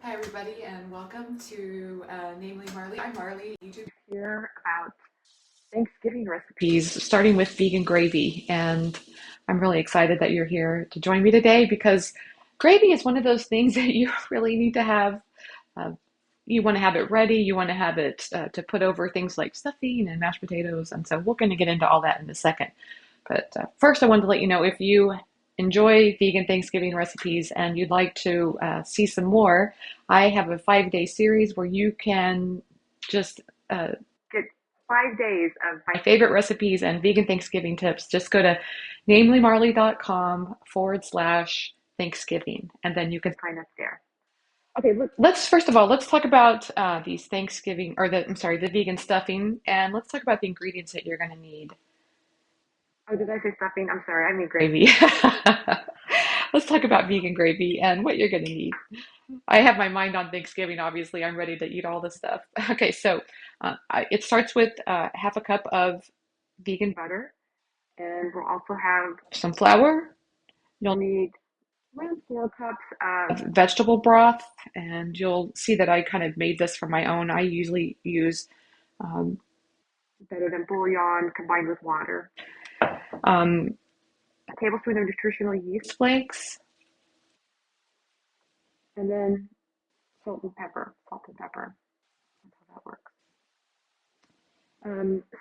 Hi everybody and welcome to Namely Marley. I'm Marley, YouTube here about Thanksgiving recipes, starting with vegan gravy. And I'm really excited that you're here to join me today because gravy is one of those things that you really need to have. Uh, you want to have it ready, you want to have it to put over things like stuffing and mashed potatoes. And so we're going to get into all that in a second. But first, I wanted to let you know if you enjoy vegan Thanksgiving recipes and you'd like to see some more, I have a 5-day series where you can just get 5 days of my favorite recipes and vegan Thanksgiving tips. Just go to namelymmarley.com/Thanksgiving and then you can sign up there. Okay, let's first of all, let's talk about these Thanksgiving, or the vegan stuffing, and let's talk about the ingredients that you're going to need. Oh, did I say stuffing? I'm sorry, I mean gravy. Let's talk about vegan gravy and what you're going to need. I have my mind on Thanksgiving, obviously. I'm ready to eat all this stuff. Okay, so it starts with half a cup of vegan butter, and we'll also have some flour. You'll need around 4 cups of vegetable broth, and you'll see that I kind of made this for my own. I usually use um, better than bouillon combined with water. A tablespoon of nutritional yeast flakes, and then salt and pepper. Salt and pepper. That's how that works.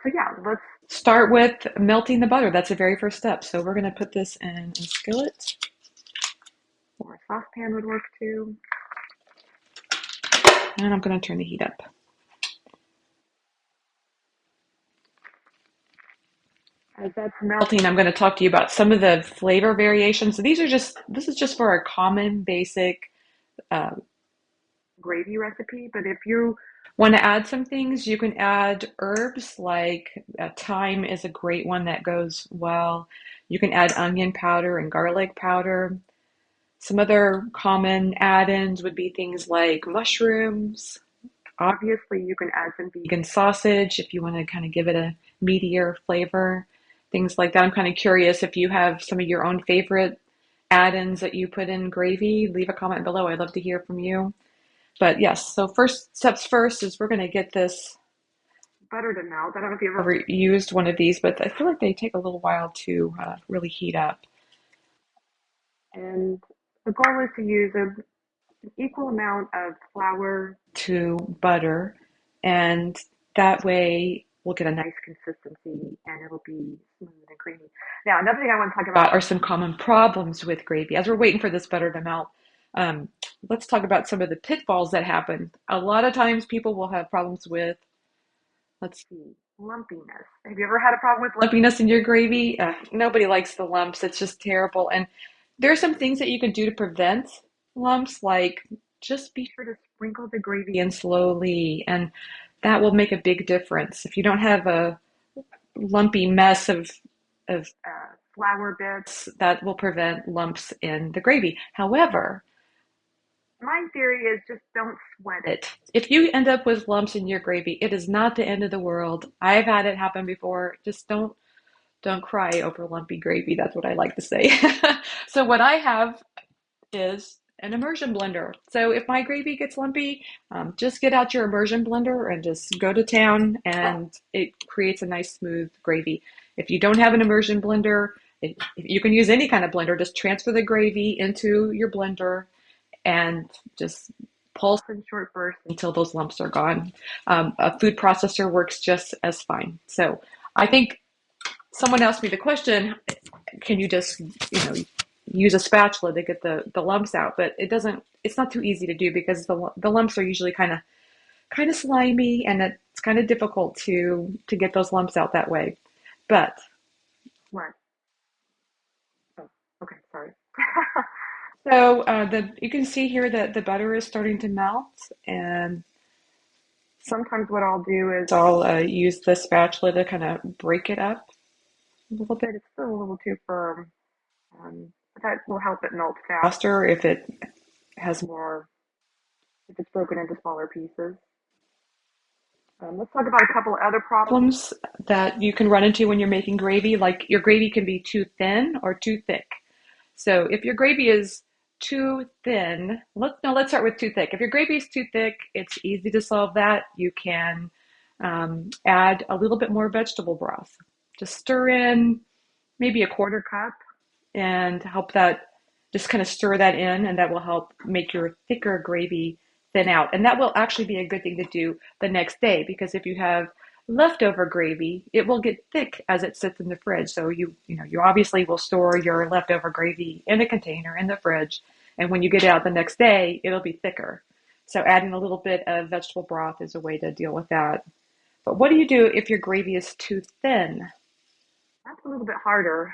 So yeah, let's start with melting the butter. That's the very first step. So we're going to put this in a skillet, or a saucepan would work too. And I'm going to turn the heat up. As that's melting, I'm going to talk to you about some of the flavor variations. So this is just for a common basic uh, gravy recipe, but if you want to add some things, you can add herbs like thyme is a great one that goes well. You can add onion powder and garlic powder. Some other common add-ins would be things like mushrooms. Obviously, you can add some vegan sausage if you want to kind of give it a meatier flavor, things like that. I'm kind of curious if you have some of your own favorite add-ins that you put in gravy. Leave a comment below. I'd love to hear from you. But yes, so first steps first is we're going to get this butter to melt. I don't know if you've ever used one of these, but I feel like they take a little while to really heat up. And the goal is to use an equal amount of flour to butter, and that way we'll get a nice consistency and it'll be smooth and creamy. Now, another thing I want to talk about are some common problems with gravy. As we're waiting for this butter to melt, um, let's talk about some of the pitfalls that happen. A lot of times people will have problems with, let's see, lumpiness. Have you ever had a problem with lumpiness in your gravy? Nobody likes the lumps. It's just terrible. And there are some things that you can do to prevent lumps, like just be sure to sprinkle the gravy in slowly, and that will make a big difference. If you don't have a lumpy mess of flour bits, that will prevent lumps in the gravy. However, my theory is just don't sweat it. If you end up with lumps in your gravy, it is not the end of the world. I've had it happen before. Just don't cry over lumpy gravy. That's what I like to say. So what I have is an immersion blender. So if my gravy gets lumpy, just get out your immersion blender and just go to town, and it creates a nice smooth gravy. If you don't have an immersion blender, you can use any kind of blender. Just transfer the gravy into your blender and just pulse in short bursts until those lumps are gone. A food processor works just as fine. So I think someone asked me the question, can you just, use a spatula to get the lumps out? But it's not too easy to do because the lumps are usually kind of slimy, and it's kind of difficult to get those lumps out that way. But what? Oh, okay, sorry. So you can see here that the butter is starting to melt, and sometimes what I'll do is I'll use the spatula to kind of break it up a little bit. It's still a little too firm. That will help it melt faster if it has more, if it's broken into smaller pieces. Let's talk about a couple of other problems that you can run into when you're making gravy. Like your gravy can be too thin or too thick. So if your gravy is too thin, let's start with too thick. If your gravy is too thick, it's easy to solve that. You can add a little bit more vegetable broth. Just stir in maybe a quarter cup and help that, just kind of stir that in, and that will help make your thicker gravy thin out. And that will actually be a good thing to do the next day, because if you have leftover gravy, it will get thick as it sits in the fridge. So you obviously will store your leftover gravy in a container in the fridge, and when you get it out the next day, it'll be thicker. So adding a little bit of vegetable broth is a way to deal with that. But what do you do if your gravy is too thin? That's a little bit harder.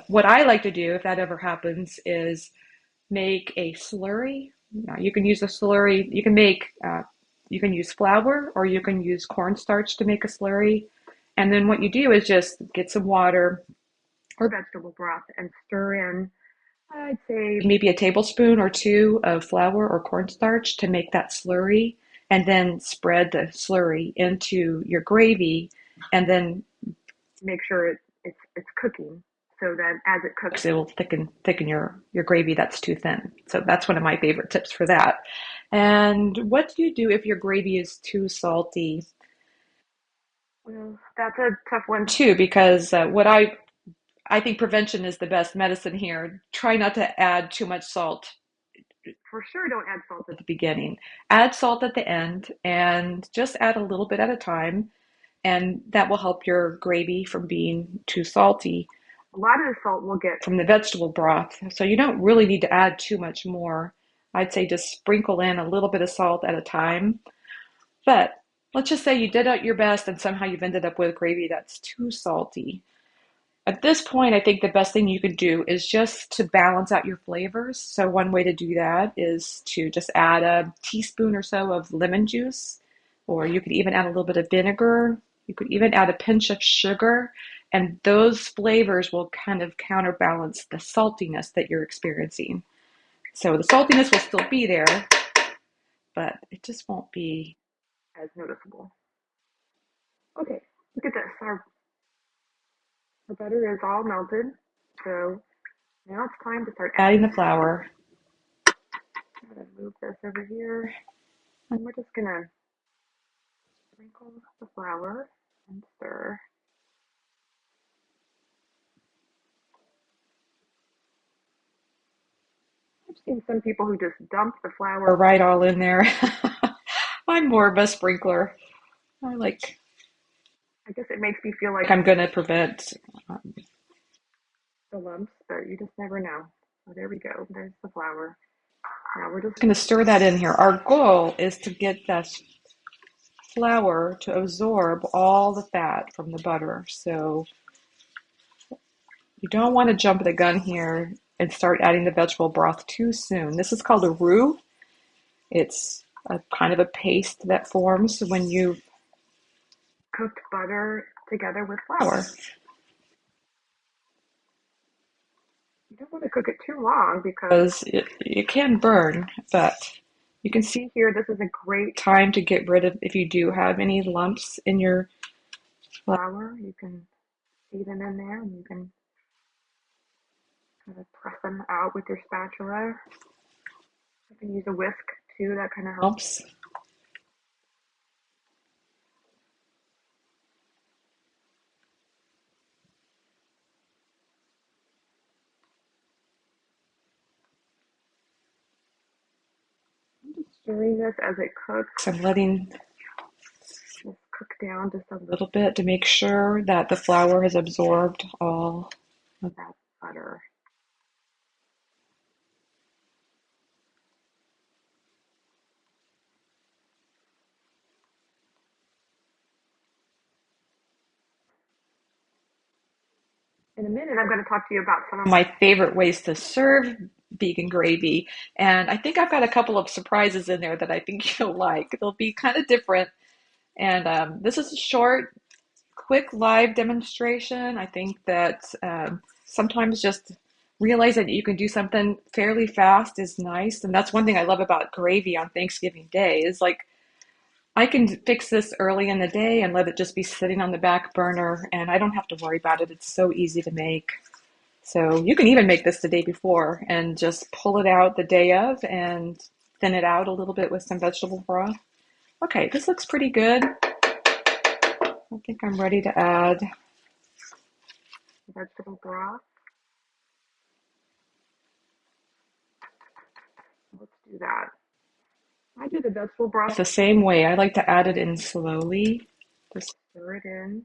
What I like to do, if that ever happens, is make a slurry. You can use a slurry. You can use flour or you can use cornstarch to make a slurry. And then what you do is just get some water or vegetable broth and stir in, I'd say maybe a tablespoon or two of flour or cornstarch to make that slurry, and then spread the slurry into your gravy, and then make sure it's cooking, so that as it cooks, it will thicken your gravy that's too thin. So that's one of my favorite tips for that. And what do you do if your gravy is too salty? Well, that's a tough one too, because I think prevention is the best medicine here. Try not to add too much salt. For sure, don't add salt at the beginning. Add salt at the end, and just add a little bit at a time, and that will help your gravy from being too salty. A lot of the salt will get from the vegetable broth, so you don't really need to add too much more. I'd say just sprinkle in a little bit of salt at a time. But let's just say you did your best and somehow you've ended up with gravy that's too salty. At this point, I think the best thing you could do is just to balance out your flavors. So one way to do that is to just add a teaspoon or so of lemon juice, or you could even add a little bit of vinegar. You could even add a pinch of sugar, and those flavors will kind of counterbalance the saltiness that you're experiencing. So the saltiness will still be there, but it just won't be as noticeable. Okay, look at this. Our butter is all melted, so now it's time to start adding the flour. I'm going to move this over here, and we're just going to sprinkle the flour and stir. I've seen some people who just dump the flour right all in there. I'm more of a sprinkler. I guess it makes me feel like I'm going to prevent the lumps, but you just never know. So there we go. There's the flour. Now we're just going to stir that in here. Our goal is to get that flour to absorb all the fat from the butter. So you don't want to jump the gun here and start adding the vegetable broth too soon. This is called a roux. It's a kind of a paste that forms when you cooked butter together with flour. You don't want to cook it too long because it can burn, but you can see here this is a great time to get rid of, if you do have any lumps in your flour, you can see them in there, and you can kind of press them out with your spatula. You can use a whisk too, that kind of helps. I'm just stirring this as it cooks. I'm letting this cook down just a little bit to make sure that the flour has absorbed all of that butter. In a minute, I'm going to talk to you about some of my favorite ways to serve vegan gravy. And I think I've got a couple of surprises in there that I think you'll like. They'll be kind of different. And this is a short, quick live demonstration. I think that sometimes just realizing that you can do something fairly fast is nice. And that's one thing I love about gravy on Thanksgiving Day is like I can fix this early in the day and let it just be sitting on the back burner, and I don't have to worry about it. It's so easy to make. So you can even make this the day before and just pull it out the day of and thin it out a little bit with some vegetable broth. Okay, this looks pretty good. I think I'm ready to add vegetable broth. Let's do that. I do the vegetable broth the same way. I like to add it in slowly. Just stir it in.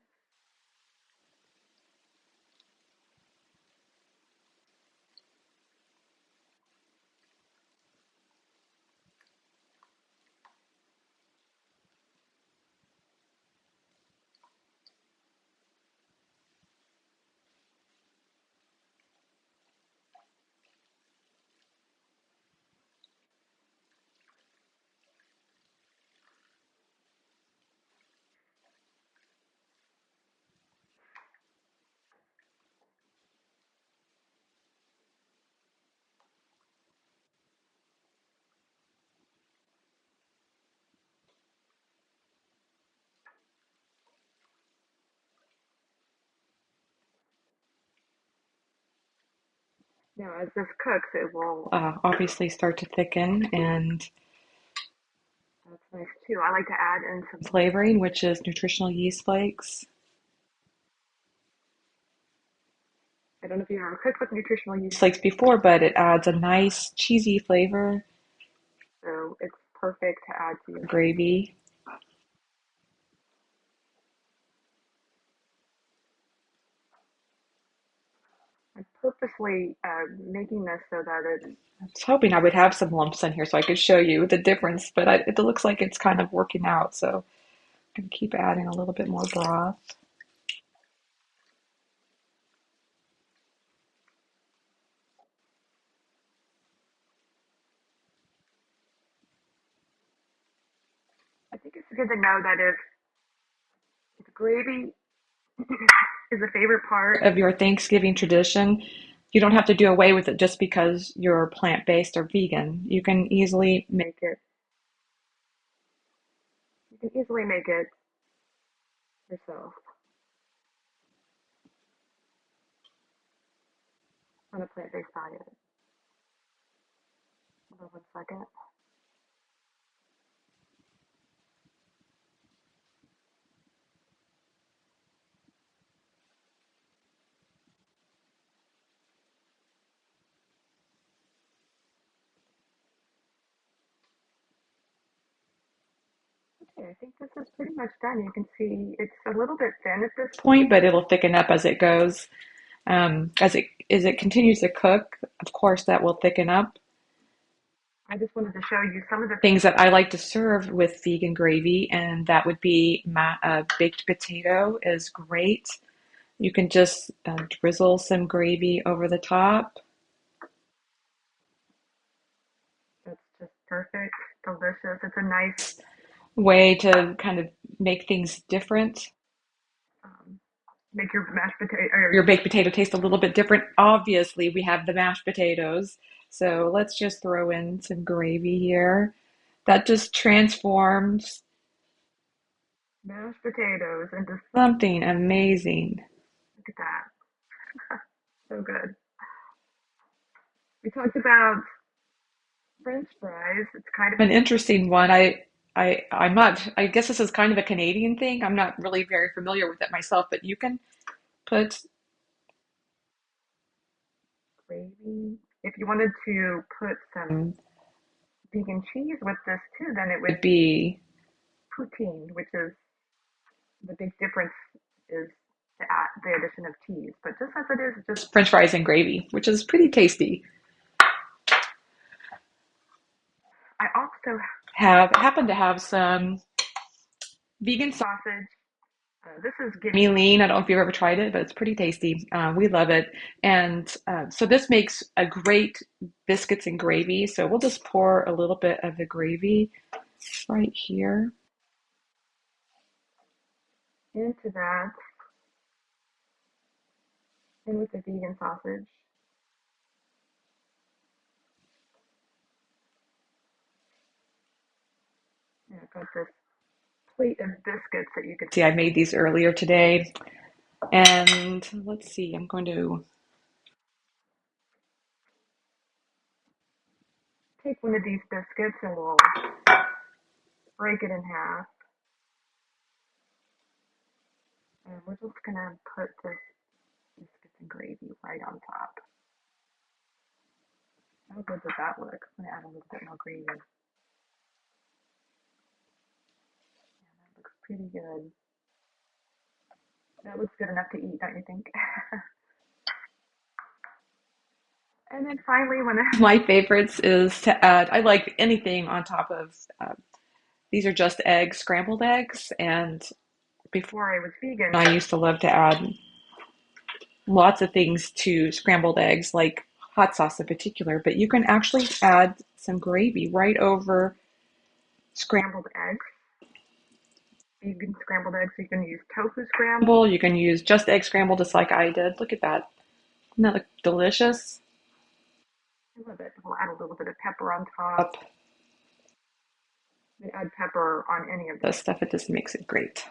Now, as this cooks, it will obviously start to thicken, and that's nice too. I like to add in some flavoring, which is nutritional yeast flakes. I don't know if you've ever cooked with nutritional yeast flakes before, but it adds a nice cheesy flavor. So it's perfect to add to your gravy. I'm purposely making this so that I was hoping I would have some lumps in here so I could show you the difference, but it looks like it's kind of working out. So I'm going to keep adding a little bit more broth. I think it's good to know that if gravy is a favorite part of your Thanksgiving tradition, you don't have to do away with it just because you're plant-based or vegan. You can easily make it yourself on a plant-based diet. Hold on one second. Okay, I think this is pretty much done. You can see it's a little bit thin at this point, but it'll thicken up as it goes. As it continues to cook, of course, that will thicken up. I just wanted to show you some of the things that I like to serve with vegan gravy, and that would be baked potato is great. You can just drizzle some gravy over the top. That's just perfect, delicious. It's a nice way to kind of make things different. Um, Make your mashed potato or your baked potato taste a little bit different. Obviously, we have the mashed potatoes, so let's just throw in some gravy here. That just transforms mashed potatoes into something amazing. Look at that. So good. We talked about French fries. It's kind of an interesting one. I'm not, I guess this is kind of a Canadian thing. I'm not really very familiar with it myself, but you can put gravy. If you wanted to put some vegan cheese with this too, then it would be poutine, which is the big difference is the addition of cheese. But just as it is, just French fries and gravy, which is pretty tasty. I also have happen to have some vegan sausage. This is Gimme Lean. I don't know if you've ever tried it, but it's pretty tasty. We love it. And so this makes a great biscuits and gravy. So we'll just pour a little bit of the gravy right here into that and with the vegan sausage. Yeah, I've got this plate of biscuits that you could see. I made these earlier today. And let's see, I'm going to take one of these biscuits and we'll break it in half. And we're just gonna put this biscuits and gravy right on top. How good does that look? I'm gonna add a little bit more gravy. Yeah, that looks pretty good. That looks good enough to eat, don't you think? And then finally, one of my favorites is to add, I like anything on top of, these are just eggs, scrambled eggs. And before I was vegan, I used to love to add lots of things to scrambled eggs, like hot sauce in particular. But you can actually add some gravy right over scrambled eggs. Vegan scrambled eggs. You can use tofu scramble. You can use just egg scramble, just like I did. Look at that. Doesn't that look delicious? I love it. We'll add a little bit of pepper on top. You can add pepper on any of this stuff. It just makes it great.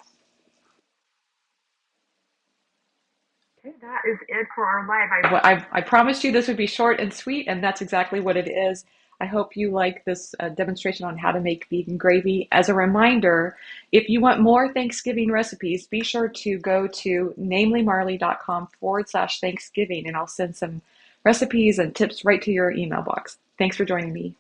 Okay, that is it for our live. I promised you this would be short and sweet, and that's exactly what it is. I hope you like this demonstration on how to make vegan gravy. As a reminder, if you want more Thanksgiving recipes, be sure to go to namellymarley.com/Thanksgiving, and I'll send some recipes and tips right to your email box. Thanks for joining me.